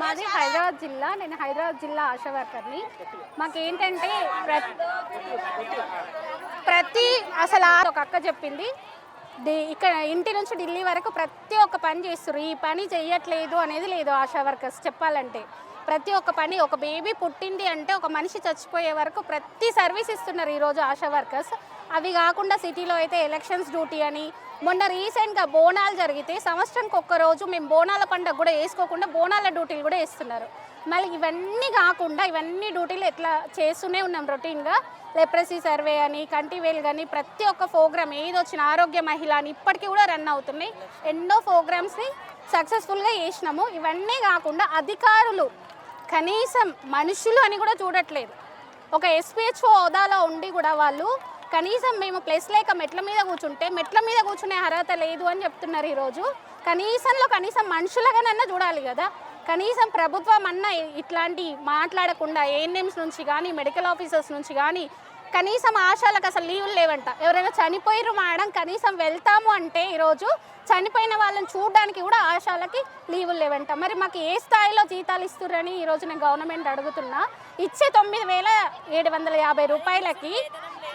మాది హైదరాబాద్ జిల్లా. నేను హైదరాబాద్ జిల్లా ఆశా వర్కర్ని. మాకేంటంటే ప్రతి అసలు ఒక అక్క చెప్పింది, ఇక్కడ ఇంటి నుంచి ఢిల్లీ వరకు ప్రతి ఒక్క పని చేస్తారు. ఈ పని చేయట్లేదు అనేది లేదు. ఆశా వర్కర్స్ చెప్పాలంటే ప్రతి ఒక్క పని, ఒక బేబీ పుట్టింది అంటే ఒక మనిషి చచ్చిపోయే వరకు ప్రతి సర్వీస్ ఇస్తున్నారు ఈరోజు ఆశా వర్కర్స్. అవి కాకుండా సిటీలో అయితే ఎలక్షన్స్ డ్యూటీ అని, మొన్న రీసెంట్గా బోనాలు జరిగితే సంవత్సరానికి ఒక్కరోజు మేము బోనాల పండుగ కూడా వేసుకోకుండా బోనాల డ్యూటీలు కూడా వేస్తున్నారు. మళ్ళీ ఇవన్నీ కాకుండా ఇవన్నీ డ్యూటీలు ఎట్లా చేస్తూనే ఉన్నాం రొటీన్గా. లెప్రసీ సర్వే అని, కంటివేలు కానీ ప్రతి ఒక్క ప్రోగ్రామ్ ఏది వచ్చిన, ఆరోగ్య మహిళ అని ఇప్పటికీ కూడా రన్ అవుతున్నాయి. ఎన్నో ప్రోగ్రామ్స్ని సక్సెస్ఫుల్గా చేసినాము. ఇవన్నీ కాకుండా అధికారులు కనీసం మనుషులు అని కూడా చూడట్లేదు. ఒక ఎస్పీహెచ్ఓ హోదాలో ఉండి కూడా వాళ్ళు కనీసం మేము ప్లేస్ లేక మెట్ల మీద కూర్చుంటే మెట్ల మీద కూర్చునే అర్హత లేదు అని చెప్తున్నారు ఈరోజు. కనీసం మనుషులుగానన్నా చూడాలి కదా. కనీసం ప్రభుత్వం అన్నా ఇట్లాంటి మాట్లాడకుండా ఏఎన్ఎంస్ నుంచి కానీ, మెడికల్ ఆఫీసర్స్ నుంచి కానీ కనీసం ఆశాలకు అసలు లీవులు లేవంట. ఎవరైనా చనిపోయారు మేడం, కనీసం వెళ్తాము అంటే ఈరోజు చనిపోయిన వాళ్ళని చూడడానికి కూడా ఆశాలకి లీవులు లేవంట. మరి మాకు ఏ స్థాయిలో జీతాలు ఇస్తున్నారని ఈరోజు నేను గవర్నమెంట్ అడుగుతున్నా. ఇచ్చే 9,750 రూపాయలకి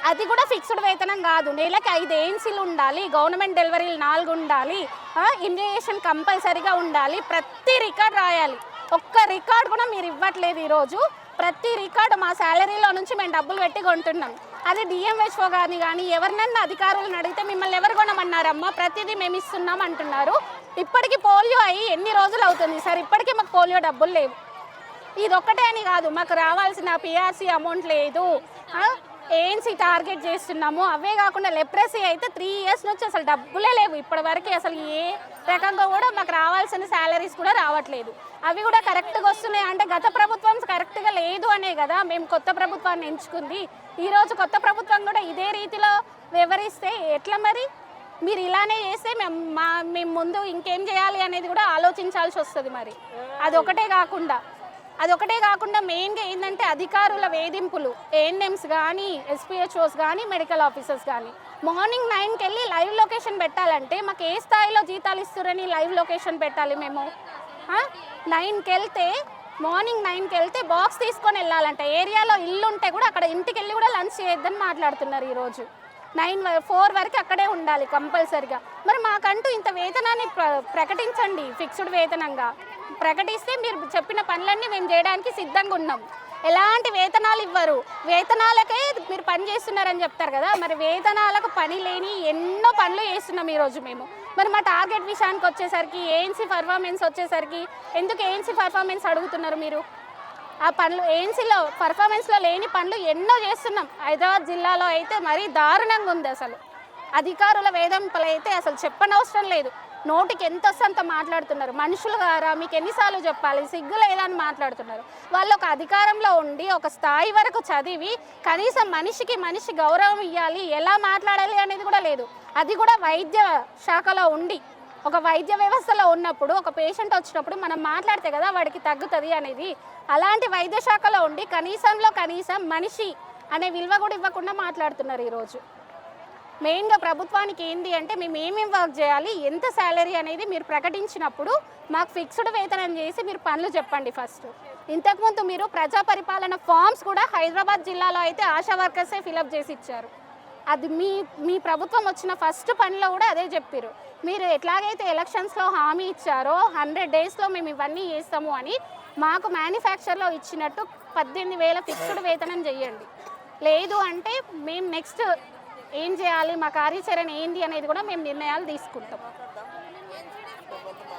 అది కూడా ఫిక్స్డ్ వేతనం కాదు. నెలకి 5 ఏఎన్సీలు ఉండాలి, గవర్నమెంట్ డెలివరీలు 4 ఉండాలి, ఇంజెక్షన్ కంపల్సరీగా ఉండాలి, ప్రతి రికార్డ్ రాయాలి. ఒక్క రికార్డ్ కూడా మీరు ఇవ్వట్లేదు ఈరోజు. ప్రతి రికార్డు మా శాలరీలో నుంచి మేము డబ్బులు పెట్టి కొంటున్నాం. అది డిఎంహెచ్ఓ గారిని కానీ ఎవరినన్నా అధికారులను అడిగితే మిమ్మల్ని ఎవరు కొనమన్నారమ్మా, ప్రతిదీ మేము ఇస్తున్నాం అంటున్నారు. ఇప్పటికీ పోలియో అయ్యి ఎన్ని రోజులు అవుతుంది సార్, ఇప్పటికీ మాకు పోలియో డబ్బులు లేవు. ఇది ఒక్కటే అని కాదు, మాకు రావాల్సిన పిఆర్సీ అమౌంట్ లేదు, ఏఎన్సీ టార్గెట్ చేస్తున్నాము. అవే కాకుండా లెప్రసీ అయితే 3 ఇయర్స్ నుంచి అసలు డబ్బులే లేవు ఇప్పటి వరకు. అసలు ఏ రకంగా కూడా మాకు రావాల్సిన శాలరీస్ కూడా రావట్లేదు. అవి కూడా కరెక్ట్గా వస్తున్నాయి అంటే గత ప్రభుత్వం కరెక్ట్గా లేదు అనే కదా మేము కొత్త ప్రభుత్వాన్ని ఎంచుకుంది. ఈరోజు కొత్త ప్రభుత్వం కూడా ఇదే రీతిలో వివరిస్తే ఎట్లా మరి? మీరు ఇలానే చేస్తే మేము ముందు ఇంకేం చేయాలి అనేది కూడా ఆలోచించాల్సి వస్తుంది. మరి అదొకటే కాకుండా మెయిన్గా ఏంటంటే అధికారుల వేధింపులు. ఏఎన్ఎంస్ కానీ, ఎస్పీహెచ్ఓస్ కానీ, మెడికల్ ఆఫీసర్స్ కానీ మార్నింగ్ 9కి వెళ్ళి లైవ్ లొకేషన్ పెట్టాలంటే మాకు ఏ స్థాయిలో జీతాలు ఇస్తారని లైవ్ లొకేషన్ పెట్టాలి మేము? 9కి వెళ్తే, మార్నింగ్ 9కి వెళ్తే బాక్స్ తీసుకొని వెళ్ళాలంట. ఏరియాలో ఇల్లు ఉంటే కూడా అక్కడ ఇంటికి వెళ్ళి కూడా లంచ్ చేయొద్దని మాట్లాడుతున్నారు ఈరోజు. 4 వరకు అక్కడే ఉండాలి కంపల్సరిగా. మరి మాకంటూ ఇంత వేతనాన్ని ప్రకటించండి, ఫిక్స్డ్ వేతనంగా ప్రకటిస్తే మీరు చెప్పిన పనులన్నీ మేము చేయడానికి సిద్ధంగా ఉన్నాం. ఎలాంటి వేతనాలు ఇవ్వరు, వేతనాలకే మీరు పని చేస్తున్నారని చెప్తారు కదా. మరి వేతనాలకు పని లేని ఎన్నో పనులు చేస్తున్నాం ఈరోజు మేము. మరి మా టార్గెట్ విషయానికి వచ్చేసరికి, ఏఎన్సీ పర్ఫార్మెన్స్ వచ్చేసరికి, ఎందుకు ఏఎన్సీ పర్ఫార్మెన్స్ అడుగుతున్నారు మీరు? ఆ పనులు ఏఎన్సీలో పర్ఫార్మెన్స్లో లేని పనులు ఎన్నో చేస్తున్నాం. హైదరాబాద్ జిల్లాలో అయితే మరీ దారుణంగా ఉంది. అసలు అధికారుల వేధింపులు అయితే అసలు చెప్పనవసరం లేదు. నోటికి ఎంత వస్తే అంత మాట్లాడుతున్నారు. మనుషులు గారా, మీకు ఎన్నిసార్లు చెప్పాలి, సిగ్గు లేదని మాట్లాడుతున్నారు. వాళ్ళు ఒక అధికారంలో ఉండి ఒక స్థాయి వరకు చదివి కనీసం మనిషి గౌరవం ఇవ్వాలి, ఎలా మాట్లాడాలి అనేది కూడా లేదు. అది కూడా వైద్య శాఖలో ఉండి, ఒక వైద్య వ్యవస్థలో ఉన్నప్పుడు ఒక పేషెంట్ వచ్చినప్పుడు మనం మాట్లాడితే కదా వాడికి తగ్గుతుంది అనేది. అలాంటి వైద్య శాఖలో ఉండి కనీసం మనిషి అనే విలువ కూడా ఇవ్వకుండా మాట్లాడుతున్నారు ఈరోజు. మెయిన్గా ప్రభుత్వానికి ఏంటి అంటే మేము ఏమేమి వర్క్ చేయాలి, ఎంత శాలరీ అనేది మీరు ప్రకటించినప్పుడు మాకు ఫిక్స్డ్ వేతనం చేసి మీరు పనులు చెప్పండి ఫస్ట్. ఇంతకుముందు మీరు ప్రజా పరిపాలన ఫామ్స్ కూడా హైదరాబాద్ జిల్లాలో అయితే ఆశా వర్కర్సే ఫిలప్ చేసి ఇచ్చారు. అది మీ ప్రభుత్వం వచ్చిన ఫస్ట్ పనిలో కూడా అదే చెప్పారు. మీరు ఎట్లాగైతే ఎలక్షన్స్లో హామీ ఇచ్చారో 100 డేస్లో మేము ఇవన్నీ చేస్తాము అని, మాకు మ్యానుఫ్యాక్చర్లో ఇచ్చినట్టు 18,000 ఫిక్స్డ్ వేతనం చేయండి. లేదు అంటే మేము నెక్స్ట్ ఏం చేయాలి, మా కార్యాచరణ ఏంటి అనేది కూడా మేము నిర్ణయాలు తీసుకుంటాం.